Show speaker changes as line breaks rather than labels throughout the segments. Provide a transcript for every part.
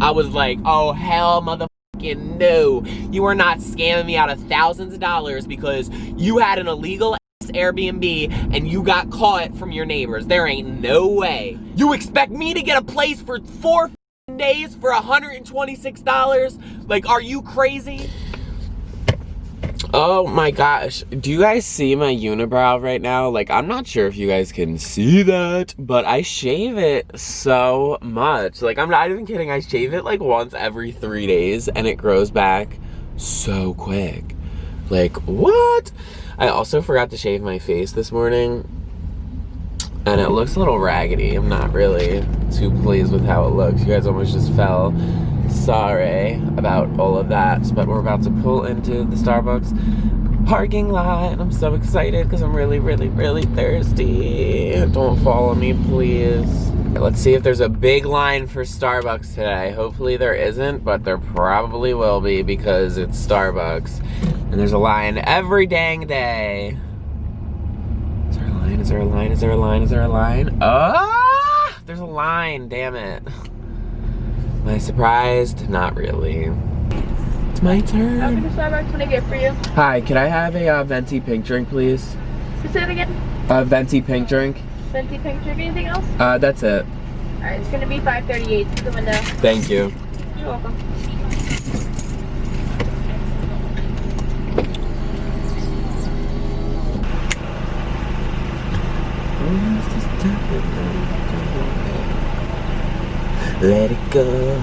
I was like, oh hell motherfucking no. You are not scamming me out of thousands of dollars because you had an illegal Airbnb and you got caught from your neighbors. There ain't no way. You expect me to get a place for 4 days for $126? Like, are you crazy? Oh my gosh, do you guys see my unibrow right now? Like, I'm not sure if you guys can see that, but I shave it so much. Like, I'm not even kidding, I shave it like once every 3 days and it grows back so quick. Like, what? I also forgot to shave my face this morning and it looks a little raggedy. I'm not really too pleased with how it looks. You guys almost just fell. Sorry about all of that, but we're about to pull into the Starbucks parking lot and I'm so excited because I'm really, really, really thirsty. Don't follow me, please. Let's see if there's a big line for Starbucks today. Hopefully there isn't, but there probably will be because it's Starbucks. And there's a line every dang day. Is there a line? Is there a line? Is there a line? Is there a line? Ah! There's a line, damn it. Am I surprised? Not really. It's my turn.
Welcome to Starbucks. What can I get for you?
Hi, can I have a venti pink drink, please?
Say it again.
A venti pink drink.
Venti pink drink. Anything else?
That's it.
Alright, it's gonna be $5.38 through the window.
Thank you.
You're welcome.
Let it go.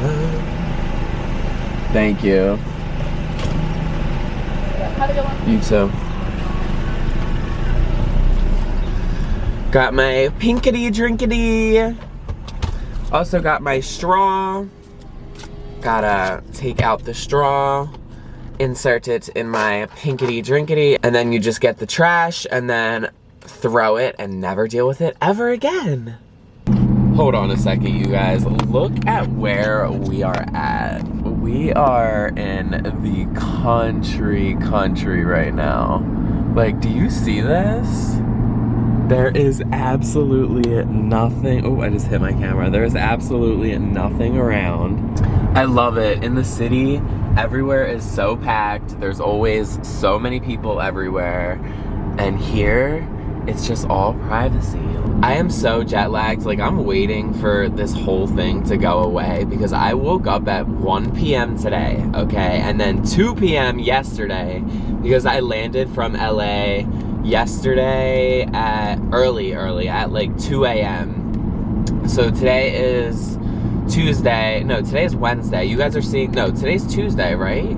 Thank you.
Have a good one.
You too. Got my pinkity drinkity. Also got my straw. Gotta take out the straw, insert it in my pinkity drinkity, and then you just get the trash and then throw it and never deal with it ever again. Hold on a second, you guys. Look at where we are at. We are in the country right now. Like, do you see this? There is absolutely nothing. Oh, I just hit my camera. There is absolutely nothing around. I love it. In the city, everywhere is so packed. There's always so many people everywhere. And here, it's just all privacy. I am so jet lagged. Like, I'm waiting for this whole thing to go away because I woke up at 1 p.m. today, okay? And then 2 p.m. yesterday because I landed from LA yesterday at early at like 2 a.m. So today is Tuesday. No, today is Wednesday. You guys are seeing, no, today's Tuesday, right?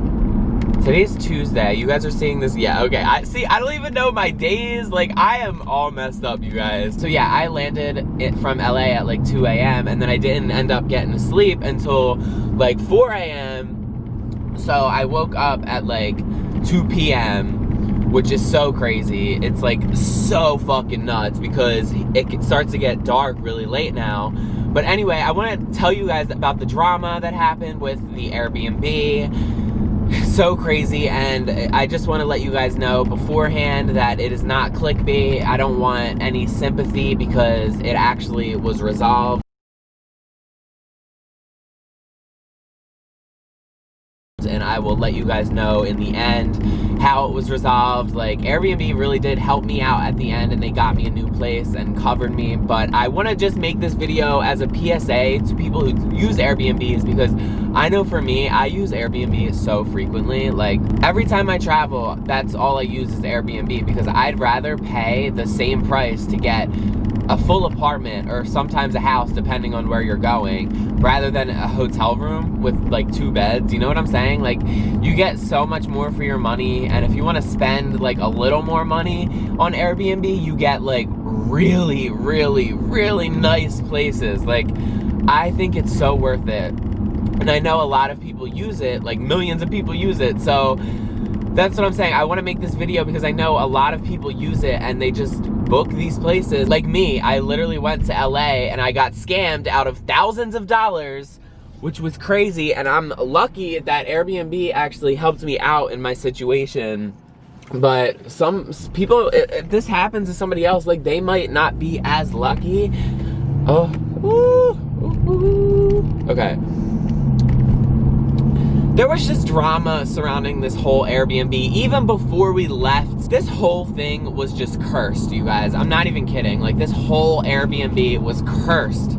Today's Tuesday. You guys are seeing this. Yeah, okay. I don't even know my days. Like, I am all messed up, you guys. So yeah, I landed from LA at like 2 a.m. and then I didn't end up getting to sleep until like 4 a.m. So I woke up at like 2 p.m., which is so crazy. It's like so fucking nuts because it starts to get dark really late now. But anyway, I want to tell you guys about the drama that happened with the Airbnb. So crazy, and I just want to let you guys know beforehand that it is not clickbait. I don't want any sympathy because it actually was resolved. And I will let you guys know in the end how it was resolved. Like, Airbnb really did help me out at the end and they got me a new place and covered me. But I want to just make this video as a PSA to people who use Airbnbs because I know for me, I use Airbnb so frequently. Like, every time I travel, that's all I use is Airbnb because I'd rather pay the same price to get a full apartment or sometimes a house depending on where you're going rather than a hotel room with like 2 beds. You know what I'm saying? Like, you get so much more for your money, and if you want to spend like a little more money on Airbnb, you get like really, really, really nice places. Like, I think it's so worth it, and I know a lot of people use it, like millions of people use it. So that's what I'm saying. I want to make this video because I know a lot of people use it and they just book these places. Like me, I literally went to LA and I got scammed out of thousands of dollars, which was crazy. And I'm lucky that Airbnb actually helped me out in my situation. But some people, if this happens to somebody else, like, they might not be as lucky. Oh, ooh, ooh, ooh. Okay. there was just drama surrounding this whole Airbnb. Even before we left, this whole thing was just cursed, you guys. I'm not even kidding. Like, this whole Airbnb was cursed.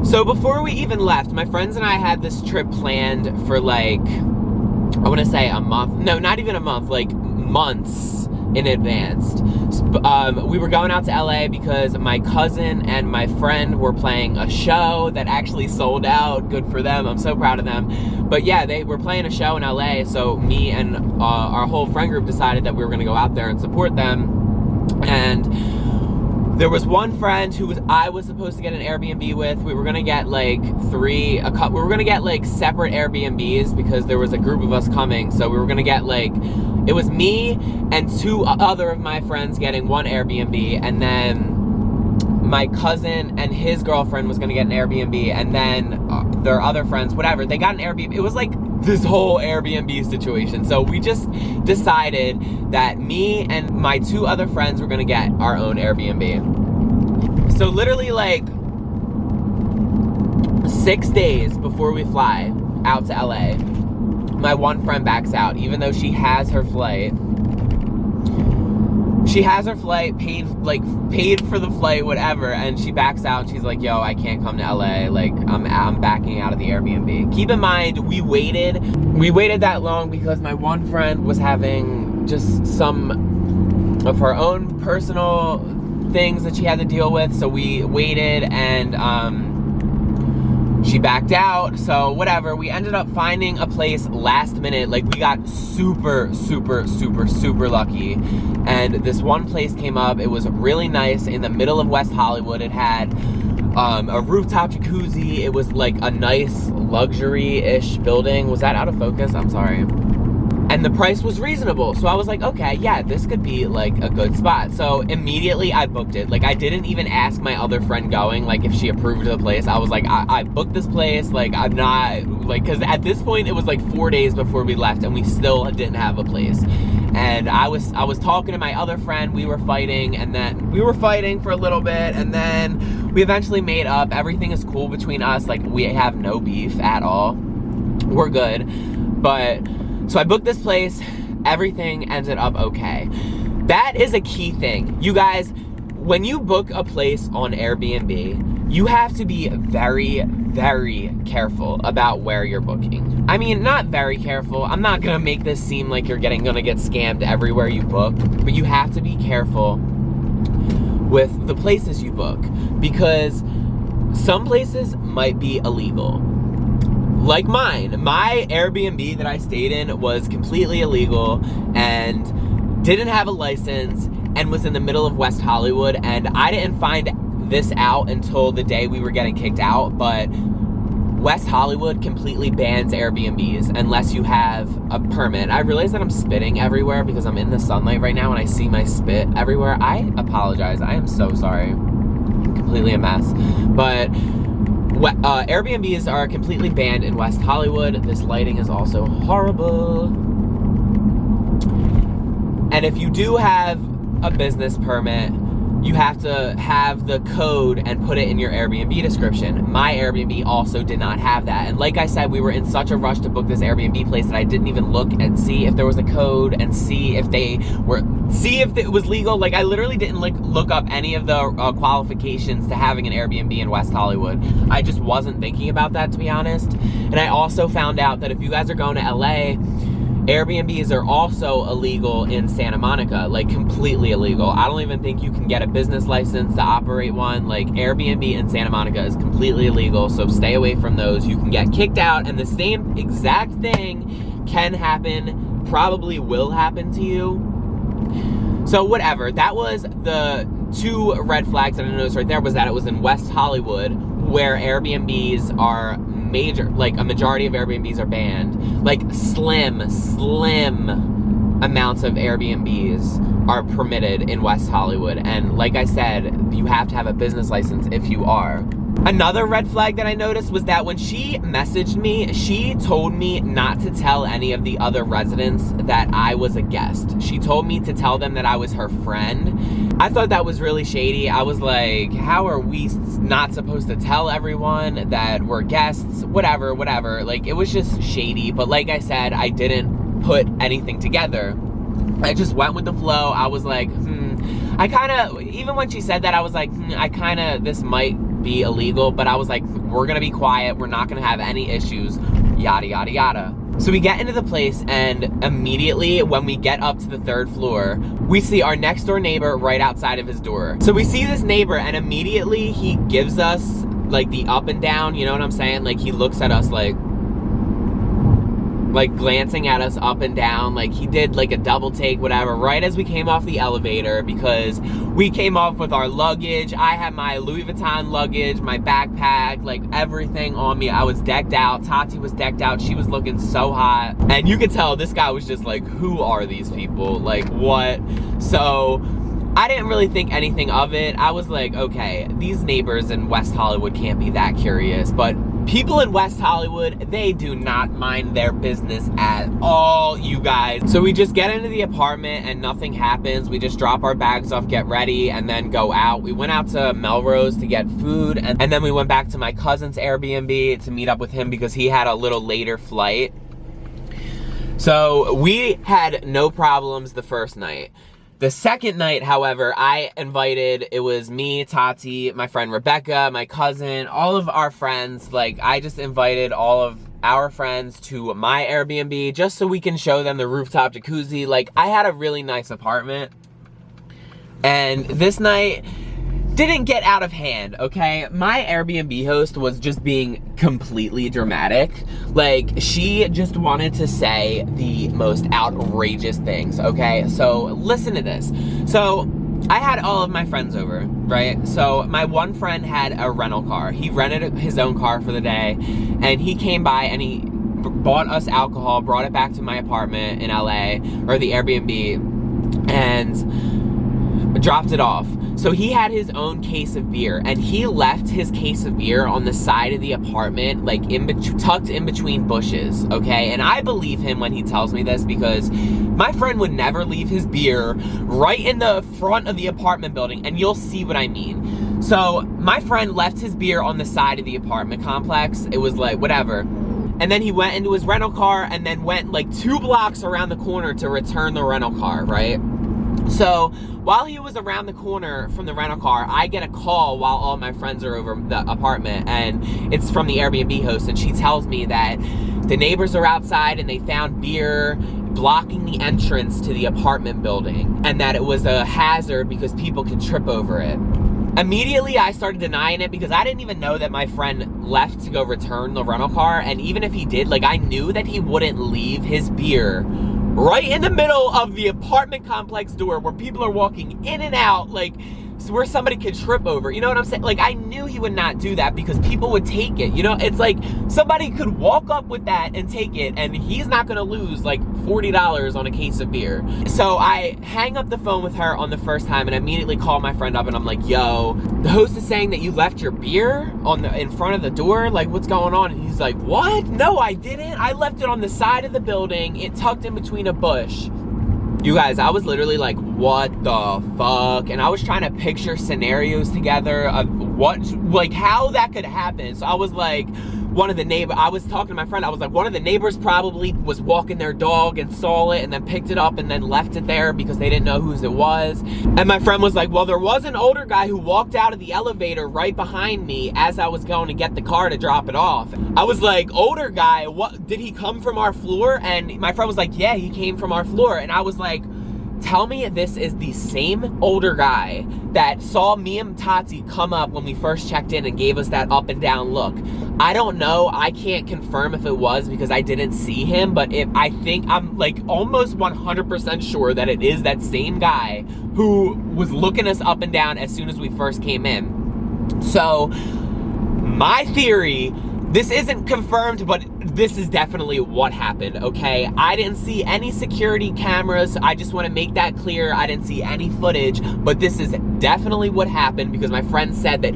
So before we even left, my friends and I had this trip planned for like, I want to say a month. No, not even a month, like months in advance. We were going out to LA because my cousin and my friend were playing a show that actually sold out. Good for them. I'm so proud of them. But yeah, they were playing a show in LA, so me and our whole friend group decided that we were going to go out there and support them. And there was one friend who I was supposed to get an Airbnb with. We were gonna get like we were gonna get like separate Airbnbs because there was a group of us coming. So we were gonna get like, it was me and 2 other of my friends getting one Airbnb, and then my cousin and his girlfriend was gonna get an Airbnb, and then their other friends, whatever, they got an Airbnb. It was like this whole Airbnb situation. So we just decided that me and my 2 other friends were gonna get our own Airbnb. So literally like 6 days before we fly out to LA, my one friend backs out, even though she has her flight. She has her flight, paid for the flight, whatever, and she backs out and she's like, yo, I can't come to LA, like, I'm backing out of the Airbnb. Keep in mind, we waited that long because my one friend was having just some of her own personal things that she had to deal with, so we waited, and she backed out, so whatever. We ended up finding a place last minute. Like, we got super lucky. And this one place came up. It was really nice in the middle of West Hollywood. It had a rooftop jacuzzi. It was like a nice luxury-ish building. Was that out of focus? I'm sorry. And the price was reasonable. So I was like, okay, yeah, this could be like a good spot. So immediately I booked it. Like, I didn't even ask my other friend going, like, if she approved of the place. I was like, I booked this place. Like, I'm not, like, because at this point it was like 4 days before we left and we still didn't have a place. And I was talking to my other friend. We were fighting, and then we were fighting for a little bit, and then we eventually made up. Everything is cool between us. Like, we have no beef at all. We're good. But so I booked this place, everything ended up okay. That is a key thing. You guys, when you book a place on Airbnb, you have to be very careful about where you're booking. I mean, not very careful. I'm not gonna make this seem like you're gonna get scammed everywhere you book, but you have to be careful with the places you book, because some places might be illegal. Like mine. My Airbnb that I stayed in was completely illegal and didn't have a license and was in the middle of West Hollywood, and I didn't find this out until the day we were getting kicked out, but West Hollywood completely bans Airbnbs unless you have a permit. I realize that I'm spitting everywhere because I'm in the sunlight right now and I see my spit everywhere. I apologize. I am so sorry. I'm completely a mess. But Airbnbs are completely banned in West Hollywood. This lighting is also horrible. And if you do have a business permit, you have to have the code and put it in your Airbnb description. My Airbnb also did not have that. And like I said, we were in such a rush to book this Airbnb place that I didn't even look and see if there was a code and see if it was legal. Like, I literally didn't look up any of the qualifications to having an Airbnb in West Hollywood. I just wasn't thinking about that, to be honest. And I also found out that if you guys are going to LA, Airbnbs are also illegal in Santa Monica, like completely illegal. I don't even think you can get a business license to operate one. Like, Airbnb in Santa Monica is completely illegal, so stay away from those. You can get kicked out, and the same exact thing can happen, probably will happen to you. So whatever, that was the 2 red flags that I noticed right there, was that it was in West Hollywood, where Airbnbs are major, like a majority of Airbnbs are banned. Like, slim amounts of Airbnbs are permitted in West Hollywood. And like I said, you have to have a business license if you are. Another red flag that I noticed was that when she messaged me, she told me not to tell any of the other residents that I was a guest. She told me to tell them that I was her friend. I thought that was really shady. I was like, how are we not supposed to tell everyone that we're guests? Whatever. Like, it was just shady. But like I said, I didn't put anything together. I just went with the flow. I was like, I kind of, even when she said that, I was like, this might be illegal, but I was like, we're gonna be quiet, we're not gonna have any issues, yada yada yada. So we get into the place, and immediately when we get up to the 3rd floor, we see our next door neighbor right outside of his door. So we see this neighbor, and immediately he gives us like the up and down, you know what I'm saying? Like, he looks at us like glancing at us up and down, like he did like a double take, whatever, right as we came off the elevator, because we came off with our luggage. I had my Louis Vuitton luggage, my backpack, like everything on me. I was decked out. Tati was decked out. She was looking so hot. And you could tell this guy was just like, who are these people? Like, what? So I didn't really think anything of it. I was like, okay, these neighbors in West Hollywood can't be that curious, but people in West Hollywood, they do not mind their business at all, you guys. So we just get into the apartment and nothing happens. We just drop our bags off, get ready, and then go out. We went out to Melrose to get food, and then we went back to my cousin's Airbnb to meet up with him because he had a little later flight. So we had no problems the first night. The second night, however, I invited, it was me, Tati, my friend Rebecca, my cousin, all of our friends. Like, I just invited all of our friends to my Airbnb just so we can show them the rooftop jacuzzi. Like, I had a really nice apartment. And this night didn't get out of hand, okay? My Airbnb host was just being completely dramatic. Like, she just wanted to say the most outrageous things, okay? So listen to this. So I had all of my friends over, right? So my one friend had a rental car. He rented his own car for the day, and he came by and he bought us alcohol, brought it back to my apartment in LA, or the Airbnb, and dropped it off. So he had his own case of beer, and he left his case of beer on the side of the apartment, like tucked in between bushes, okay? And I believe him when he tells me this, because my friend would never leave his beer right in the front of the apartment building, and you'll see what I mean. So my friend left his beer on the side of the apartment complex. It was like, whatever. And then he went into his rental car and then went like 2 blocks around the corner to return the rental car, right? So while he was around the corner from the rental car, I get a call while all my friends are over the apartment, and it's from the Airbnb host, and she tells me that the neighbors are outside and they found beer blocking the entrance to the apartment building, and that it was a hazard because people could trip over it. Immediately, I started denying it because I didn't even know that my friend left to go return the rental car, and even if he did, like, I knew that he wouldn't leave his beer right in the middle of the apartment complex door where people are walking in and out, like, where somebody could trip over. You know what I'm saying? Like, I knew he would not do that because people would take it. You know, it's like somebody could walk up with that and take it, and he's not gonna lose like $40 on a case of beer. So I hang up the phone with her on the first time and immediately call my friend up, and I'm like, yo, the host is saying that you left your beer in front of the door. Like, what's going on? And he's like, what? No, I didn't. I left it on the side of the building. It tucked in between a bush. You guys, I was literally like, what the fuck? And I was trying to picture scenarios together of what, like, how that could happen. So I was like, I was talking to my friend, I was like, one of the neighbors probably was walking their dog and saw it and then picked it up and then left it there because they didn't know whose it was. And my friend was like, well, there was an older guy who walked out of the elevator right behind me as I was going to get the car to drop it off. I was like, older guy, what, did he come from our floor? And my friend was like, yeah, he came from our floor. And I was like, tell me this is the same older guy that saw me and Tati come up when we first checked in and gave us that up and down look. I don't know. I can't confirm if it was because I didn't see him, but I think I'm like almost 100% sure that it is that same guy who was looking us up and down as soon as we first came in. So my theory, this isn't confirmed, but this is definitely what happened, okay? I didn't see any security cameras. I just want to make that clear. I didn't see any footage, but this is definitely what happened because my friend said that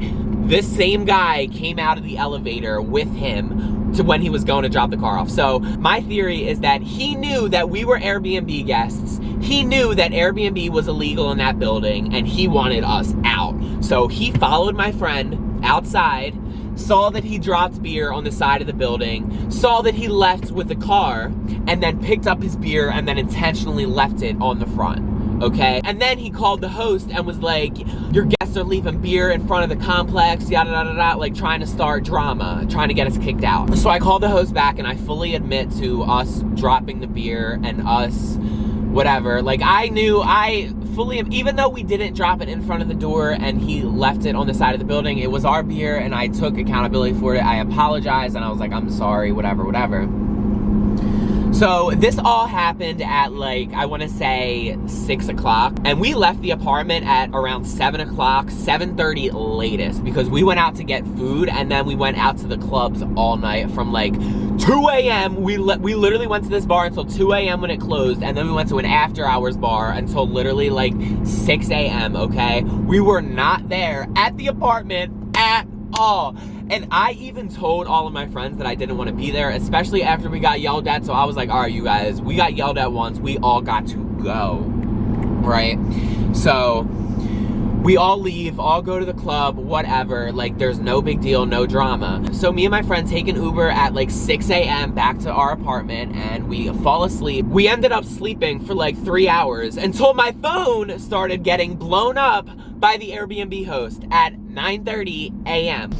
this same guy came out of the elevator with him to when he was going to drop the car off. So my theory is that he knew that we were Airbnb guests. He knew that Airbnb was illegal in that building and he wanted us out. So he followed my friend outside, saw that he dropped beer on the side of the building, saw that he left with the car, and then picked up his beer and then intentionally left it on the front, okay? And then he called the host and was like, your guests are leaving beer in front of the complex, yada, yada, yada, like trying to start drama, trying to get us kicked out. So I called the host back and I fully admit to us dropping the beer and us whatever. Like I fully, even though we didn't drop it in front of the door and he left it on the side of the building, it was our beer and I took accountability for it. I apologized and I was like, I'm sorry, whatever. So this all happened at like, I wanna say 6 o'clock, and we left the apartment at around 7 o'clock, 7:30 latest, because we went out to get food and then we went out to the clubs all night from like 2 a.m. We literally went to this bar until 2 a.m. when it closed, and then we went to an after hours bar until literally like 6 a.m., okay? We were not there at the apartment at all. And I even told all of my friends that I didn't want to be there, especially after we got yelled at. So I was like, all right, you guys, we got yelled at once. We all got to go, right? So we all leave, all go to the club, whatever. Like, there's no big deal, no drama. So me and my friend take an Uber at like 6 a.m. back to our apartment, and we fall asleep. We ended up sleeping for like 3 hours until my phone started getting blown up by the Airbnb host at 9:30 a.m.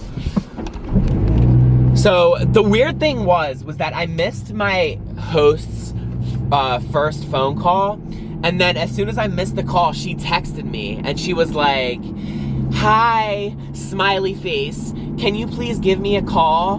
So the weird thing was that I missed my host's first phone call, and then as soon as I missed the call, she texted me and she was like, hi, smiley face, can you please give me a call?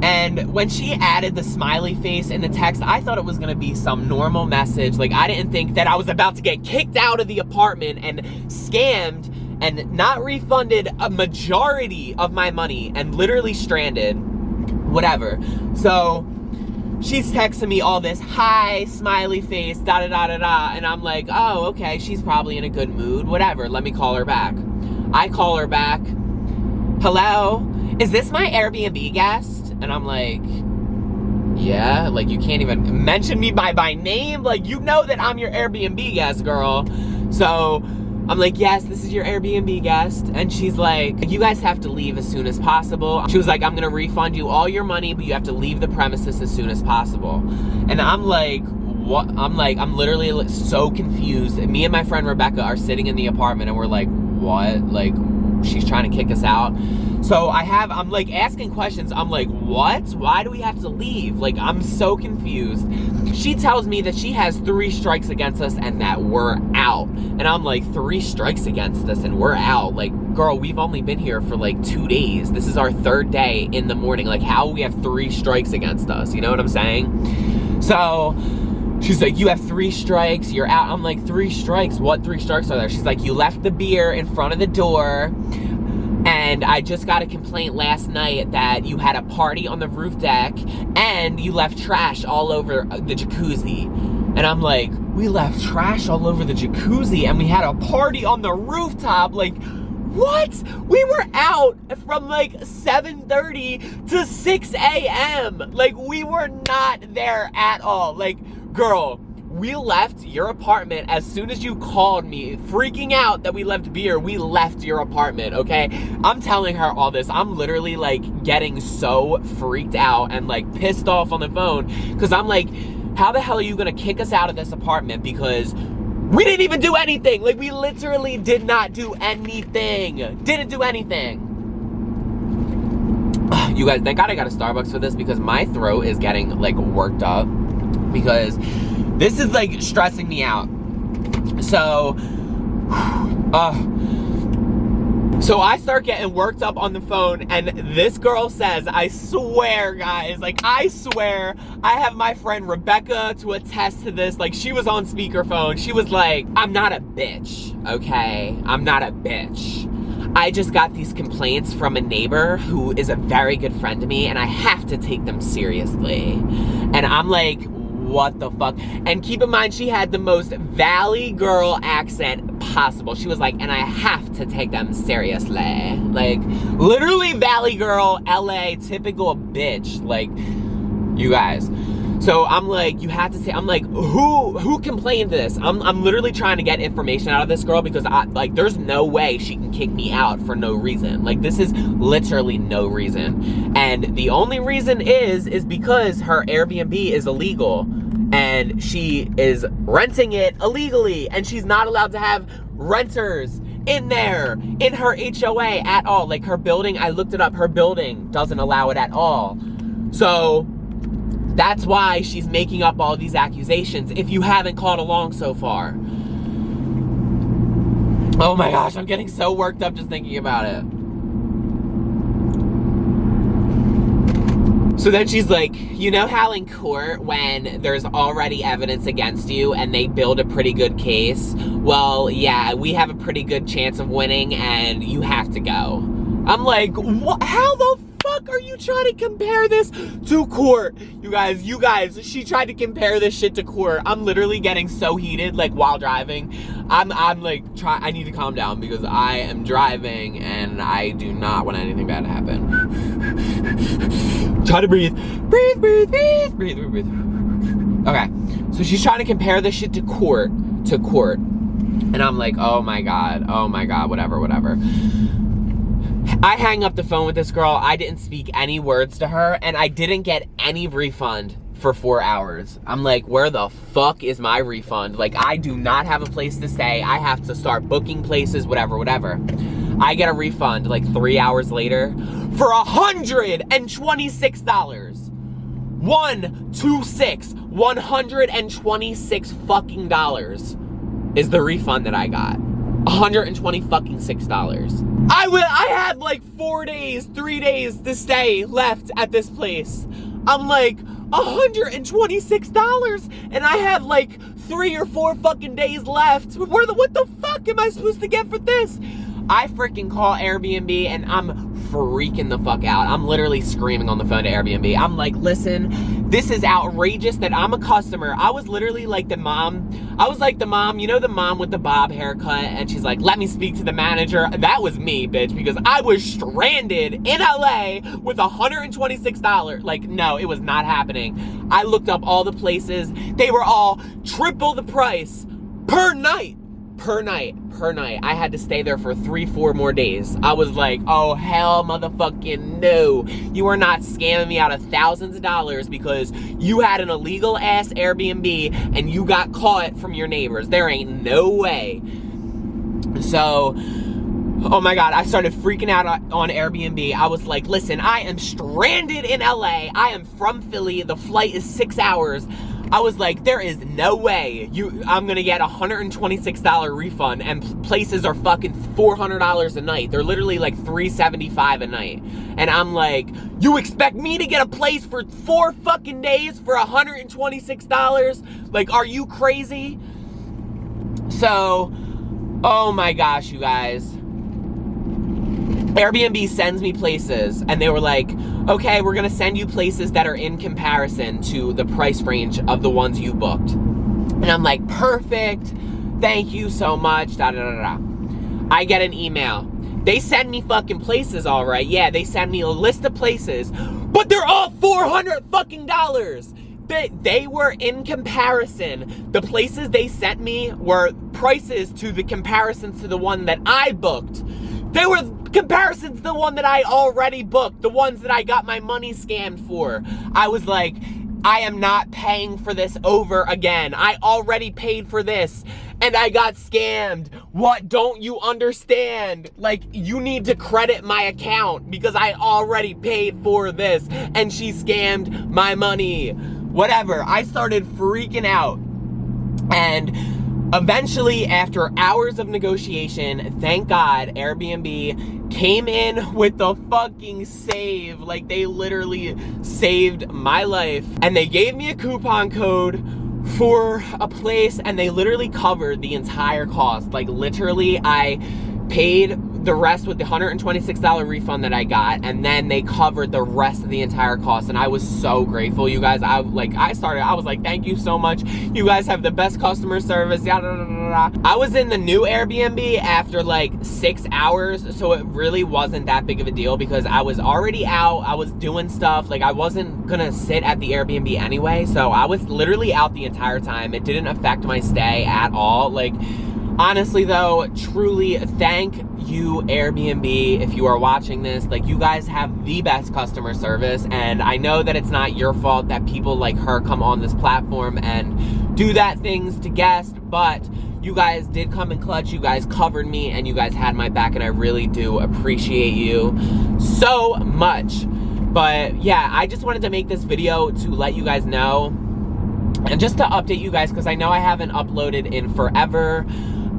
And when she added the smiley face in the text, I thought it was gonna be some normal message. Like, I didn't think that I was about to get kicked out of the apartment and scammed and not refunded a majority of my money and literally stranded, whatever. So she's texting me all this, hi, smiley face, da da da da da, and I'm like, oh, okay, she's probably in a good mood, whatever, let me call her back. I call her back, hello, is this my Airbnb guest? And I'm like, yeah, like, you can't even mention me by name, like, you know that I'm your Airbnb guest, girl. So I'm like, yes, this is your Airbnb guest. And she's like, you guys have to leave as soon as possible. She was like, I'm gonna refund you all your money, but you have to leave the premises as soon as possible. And I'm like, what? I'm literally so confused. Me and my friend Rebecca are sitting in the apartment and we're like, what? Like, she's trying to kick us out. So I'm like asking questions. I'm like, what? Why do we have to leave? Like, I'm so confused. She tells me that she has 3 strikes against us and that we're out. And I'm like, 3 strikes against us and we're out? Like, girl, we've only been here for like 2 days. This is our 3rd day in the morning. Like, how will we have 3 strikes against us? You know what I'm saying? So she's like, you have 3 strikes, you're out. I'm like, 3 strikes? What 3 strikes are there? She's like, you left the beer in front of the door, and I just got a complaint last night that you had a party on the roof deck, and you left trash all over the jacuzzi. And I'm like, we left trash all over the jacuzzi, and we had a party on the rooftop? Like, what? We were out from like 7:30 to 6 a.m. Like, we were not there at all. Like, girl, we left your apartment as soon as you called me, freaking out that we left beer. We left your apartment, okay? I'm telling her all this. I'm literally like getting so freaked out and like pissed off on the phone, because I'm like, how the hell are you gonna kick us out of this apartment? Because we didn't even do anything. Like, we literally did not do anything. Didn't do anything. You guys, thank God I got a Starbucks for this, because my throat is getting like worked up, because this is like stressing me out. So so I start getting worked up on the phone, and this girl says, I swear, guys, like, I swear, I have my friend Rebecca to attest to this. Like, she was on speakerphone. She was like, I'm not a bitch, okay? I'm not a bitch. I just got these complaints from a neighbor who is a very good friend to me, and I have to take them seriously. And I'm like, what the fuck? And keep in mind, she had the most Valley girl accent impossible. She was like, and I have to take them seriously. Like, literally Valley Girl, LA, typical bitch. Like, you guys. So I'm like, you have to say, I'm like, who complained this? I'm literally trying to get information out of this girl because there's no way she can kick me out for no reason. Like, this is literally no reason. And the only reason is because her Airbnb is illegal and she is renting it illegally and she's not allowed to have renters in there, in her HOA at all. Like, her building, I looked it up, her building doesn't allow it at all. So that's why she's making up all these accusations, if you haven't caught along so far. Oh my gosh, I'm getting so worked up just thinking about it. So then she's like, you know how in court when there's already evidence against you and they build a pretty good case? Well, yeah, we have a pretty good chance of winning and you have to go. I'm like, what? How the fuck are you trying to compare this to court? You guys, she tried to compare this shit to court. I'm literally getting so heated, like, while driving. I'm like, I need to calm down because I am driving and I do not want anything bad to happen. Try to breathe. Breathe. Okay, so she's trying to compare this shit to court. And I'm like, oh my God, whatever. I hang up the phone with this girl. I didn't speak any words to her, and I didn't get any refund for 4 hours. I'm like, where the fuck is my refund? Like, I do not have a place to stay. I have to start booking places, whatever. I get a refund like 3 hours later for $126. $126 fucking dollars is the refund that I got. $126. I had like 3 days to stay left at this place. I'm like, $126 and I have like 3 or 4 fucking days left. What the fuck am I supposed to get for this? I freaking call Airbnb and I'm freaking the fuck out. I'm literally screaming on the phone to Airbnb. I'm like, listen, this is outrageous that I'm a customer. I was literally like the mom. You know the mom with the bob haircut? And she's like, let me speak to the manager. That was me, bitch, because I was stranded in LA with $126. Like, no, it was not happening. I looked up all the places. They were all triple the price per night. I had to stay there for 3-4 more days. I was like, oh hell motherfucking no. You are not scamming me out of thousands of dollars because you had an illegal ass Airbnb and you got caught from your neighbors. There ain't no way. So, oh my God, I started freaking out on Airbnb. I was like, listen, I am stranded in LA. I am from Philly. The flight is 6 hours. I was like, there is no way I'm gonna get $126 refund, and places are fucking $400 a night. They're literally like $375 a night. And I'm like, you expect me to get a place for 4 fucking days for $126? Like, are you crazy? So, oh my gosh, you guys. Airbnb sends me places and they were like, okay, we're gonna send you places that are in comparison to the price range of the ones you booked. And I'm like, perfect, thank you so much, I get an email. They send me fucking places, all right. Yeah, they send me a list of places, but they're all $400 fucking dollars. They were in comparison. The places they sent me were prices to the comparisons to the one that I booked. They were comparisons to the one that I already booked, the ones that I got my money scammed for. I was like, I am not paying for this over again. I already paid for this and I got scammed. What don't you understand? Like, you need to credit my account because I already paid for this and she scammed my money. Whatever. I started freaking out. And eventually, after hours of negotiation, thank God, Airbnb came in with the fucking save. Like, they literally saved my life. And they gave me a coupon code for a place, and they literally covered the entire cost. Like, literally, I paid the rest with the $126 refund that I got, and then they covered the rest of the entire cost, and I was so grateful, you guys. I was like, thank you so much. You guys have the best customer service, yada, yada, yada. I was in the new Airbnb after like 6 hours, so it really wasn't that big of a deal because I was already out, I was doing stuff, like I wasn't gonna sit at the Airbnb anyway, so I was literally out the entire time. It didn't affect my stay at all. Like, honestly though, truly thank you Airbnb if you are watching this. Like, you guys have the best customer service, and I know that it's not your fault that people like her come on this platform and do that things to guests, but you guys did come in clutch. You guys covered me and you guys had my back, and I really do appreciate you so much. But yeah, I just wanted to make this video to let you guys know and just to update you guys, because I know I haven't uploaded in forever.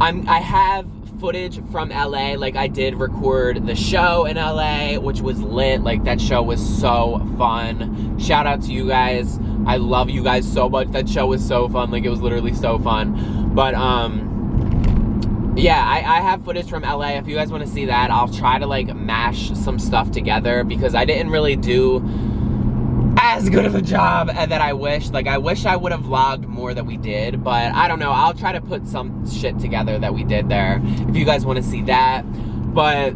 I have footage from LA. Like, I did record the show in LA, which was lit. Like, that show was so fun. Shout out to you guys. I love you guys so much. That show was so fun. Like, it was literally so fun. But yeah, I have footage from LA. If you guys want to see that, I'll try to like mash some stuff together, because I didn't really do as good of a job that I wish. Like, I wish I would have vlogged more that we did, but I don't know. I'll try to put some shit together that we did there if you guys want to see that. But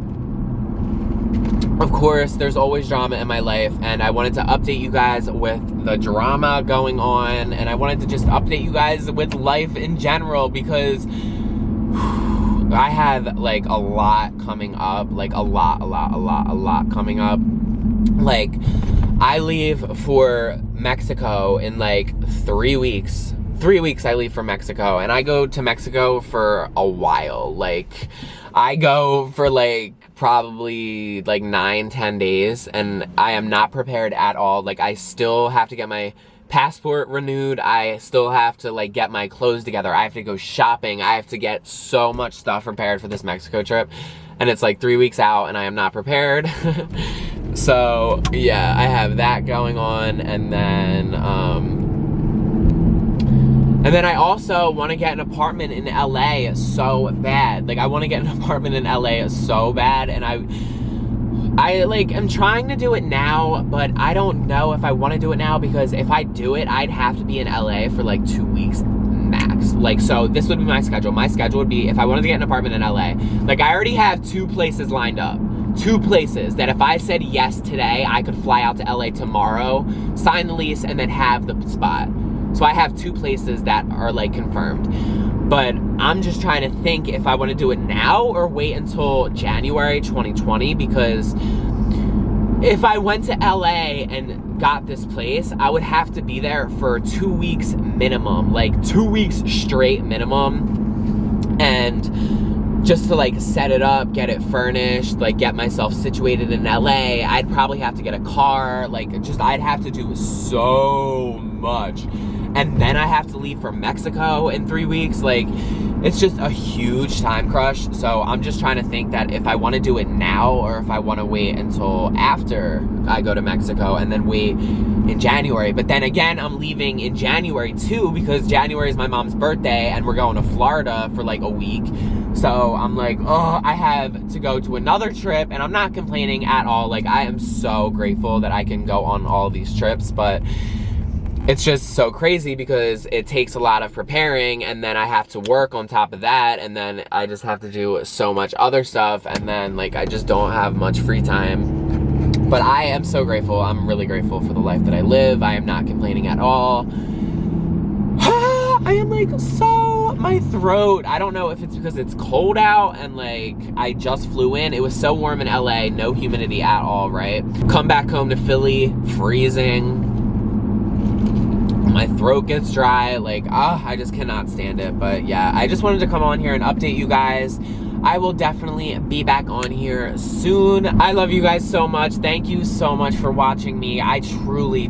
of course, there's always drama in my life, and I wanted to update you guys with the drama going on, and I wanted to just update you guys with life in general, because I have like a lot coming up, like a lot coming up. Like, I leave for Mexico in like 3 weeks. 3 weeks I leave for Mexico, and I go to Mexico for a while. Like, I go for like probably like 9-10 days, and I am not prepared at all. Like, I still have to get my passport renewed. I still have to like get my clothes together. I have to go shopping. I have to get so much stuff prepared for this Mexico trip, and it's like 3 weeks out, and I am not prepared. So yeah, I have that going on, and then I also want to get an apartment in LA so bad. Like, I want to get an apartment in LA so bad, and I like am trying to do it now, but I don't know if I want to do it now, because if I do it, I'd have to be in LA for like 2 weeks max. Like, so this would be my schedule. My schedule would be, if I wanted to get an apartment in LA, like, I already have 2 places lined up. 2 places that if I said yes today, I could fly out to LA tomorrow, sign the lease, and then have the spot. So I have 2 places that are like confirmed. But I'm just trying to think if I want to do it now or wait until January 2020, because if I went to LA and got this place, I would have to be there for 2 weeks minimum, like 2 weeks straight minimum. And just to like set it up, get it furnished, like get myself situated in LA, I'd probably have to get a car. Like, just, I'd have to do so much. And then I have to leave for Mexico in 3 weeks. Like, it's just a huge time crush. So I'm just trying to think that if I want to do it now, or if I want to wait until after I go to Mexico and then wait in January. But then again, I'm leaving in January too, because January is my mom's birthday, and we're going to Florida for like a week. So I'm like, oh, I have to go to another trip, and I'm not complaining at all. Like, I am so grateful that I can go on all these trips, but it's just so crazy because it takes a lot of preparing, and then I have to work on top of that, and then I just have to do so much other stuff, and then like I just don't have much free time. But I am so grateful. I'm really grateful for the life that I live. I am not complaining at all. I am like my throat, I don't know if it's because it's cold out and like I just flew in. It was so warm in LA, no humidity at all, right? Come back home to Philly, freezing. My throat gets dry, like, I just cannot stand it. But yeah, I just wanted to come on here and update you guys. I will definitely be back on here soon. I love you guys so much. Thank you so much for watching me. I truly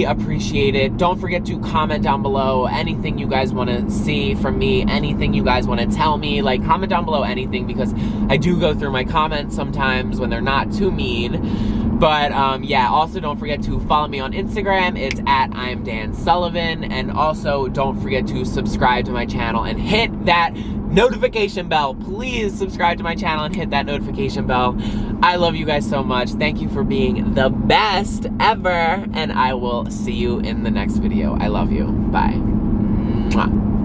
appreciate it. Don't forget to comment down below anything you guys want to see from me, anything you guys want to tell me. Like, comment down below anything, because I do go through my comments sometimes when they're not too mean. But yeah, also don't forget to follow me on Instagram. It's at imdansullivan. And also don't forget to subscribe to my channel and hit that notification bell. Please subscribe to my channel and hit that notification bell. I love you guys so much. Thank you for being the best ever, and I will see you in the next video. I love you. Bye. Mwah.